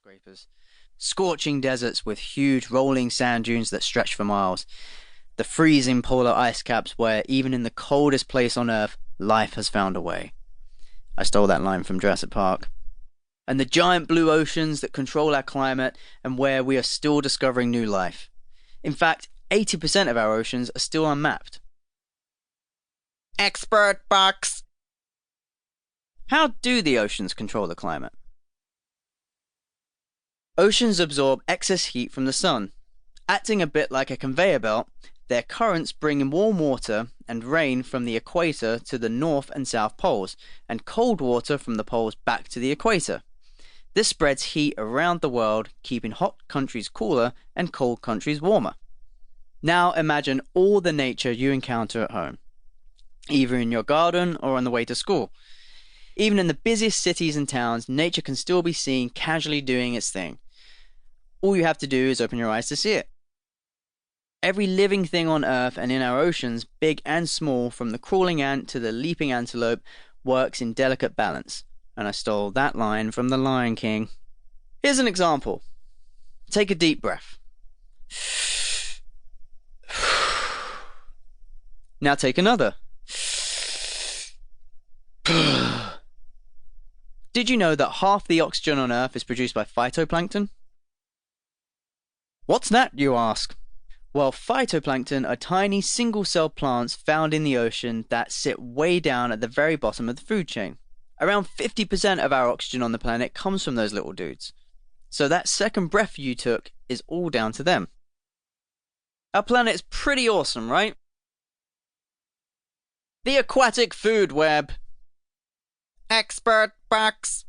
skyscrapers, scorching deserts with huge rolling sand dunes that stretch for miles, the freezing polar ice caps where even in the coldest place on Earth, life has found a way. I stole that line from Jurassic Park. And the giant blue oceans that control our climate and where we are still discovering new life. In fact, 80% of our oceans are still unmapped. Expert box! How do the oceans control the climate? Oceans absorb excess heat from the sun. Acting a bit like a conveyor belt, their currents bring in warm water and rain from the equator to the north and south poles, and cold water from the poles back to the equator. This spreads heat around the world, keeping hot countries cooler and cold countries warmer. Now imagine all the nature you encounter at home, either in your garden or on the way to school. Even in the busiest cities and towns, nature can still be seen casually doing its thing. All you have to do is open your eyes to see it. Every living thing on Earth and in our oceans, big and small, from the crawling ant to the leaping antelope, works in delicate balance. And I stole that line from The Lion King. Here's an example. Take a deep breath. Now take another. Did you know that half the oxygen on Earth is produced by phytoplankton? What's that, you ask? Well, phytoplankton are tiny single-celled plants found in the ocean that sit way down at the very bottom of the food chain. Around 50% of our oxygen on the planet comes from those little dudes. So that second breath you took is all down to them. Our planet's pretty awesome, right? The aquatic food web. Expert box.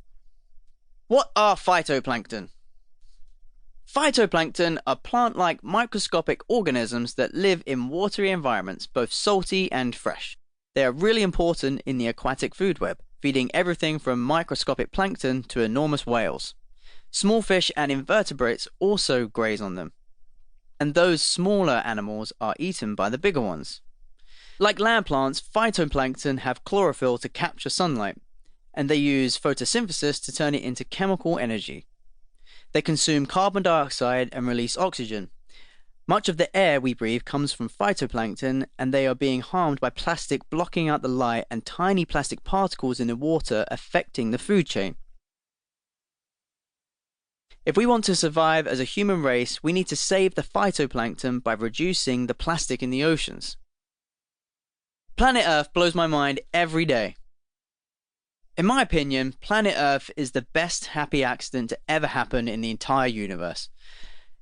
What are phytoplankton? Phytoplankton are plant-like microscopic organisms that live in watery environments, both salty and fresh. They are really important in the aquatic food web, feeding everything from microscopic plankton to enormous whales. Small fish and invertebrates also graze on them, and those smaller animals are eaten by the bigger ones. Like land plants, phytoplankton have chlorophyll to capture sunlight, and they use photosynthesis to turn it into chemical energy. They consume carbon dioxide and release oxygen. Much of the air we breathe comes from phytoplankton, and they are being harmed by plastic blocking out the light and tiny plastic particles in the water affecting the food chain. If we want to survive as a human race, we need to save the phytoplankton by reducing the plastic in the oceans. Planet Earth blows my mind every day. In my opinion, Planet Earth is the best happy accident to ever happen in the entire universe.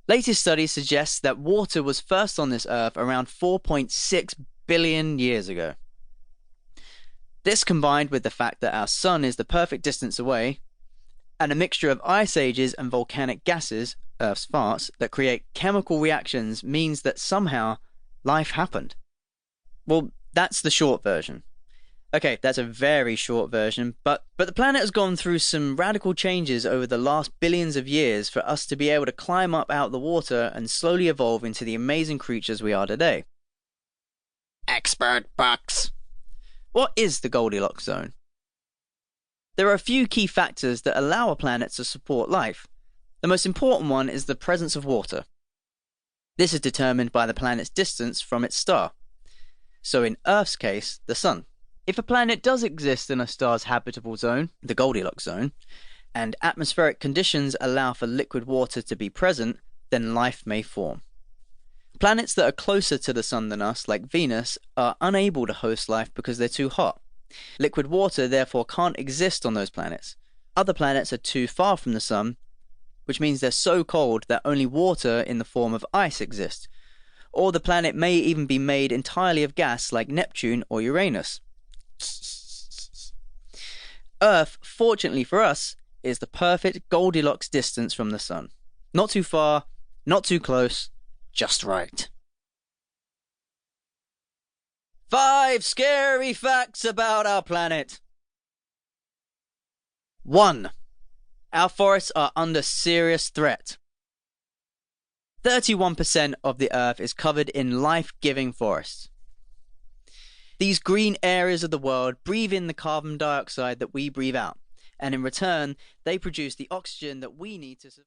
Latest studies suggest that water was first on this Earth around 4.6 billion years ago. This, combined with the fact that our sun is the perfect distance away, and a mixture of ice ages and volcanic gases, Earth's farts, that create chemical reactions, means that somehow life happened. Well, that's the short version. Okay, that's a very short version, but the planet has gone through some radical changes over the last billions of years for us to be able to climb up out of the water and slowly evolve into the amazing creatures we are today. Expert box. What is the Goldilocks zone? There are a few key factors that allow a planet to support life. The most important one is the presence of water. This is determined by the planet's distance from its star. So in Earth's case, the sun. If a planet does exist in a star's habitable zone, the Goldilocks zone, and atmospheric conditions allow for liquid water to be present, then life may form. Planets that are closer to the sun than us, like Venus, are unable to host life because they're too hot. Liquid water therefore can't exist on those planets. Other planets are too far from the sun, which means they're so cold that only water in the form of ice exists. Or the planet may even be made entirely of gas, like Neptune or Uranus. Earth, fortunately for us, is the perfect Goldilocks distance from the sun. Not too far, not too close, just right. 5 scary facts about our planet. 1. Our forests are under serious threat. 31% of the Earth is covered in life-giving forests. These green areas of the world breathe in the carbon dioxide that we breathe out, and in return, they produce the oxygen that we need to survive.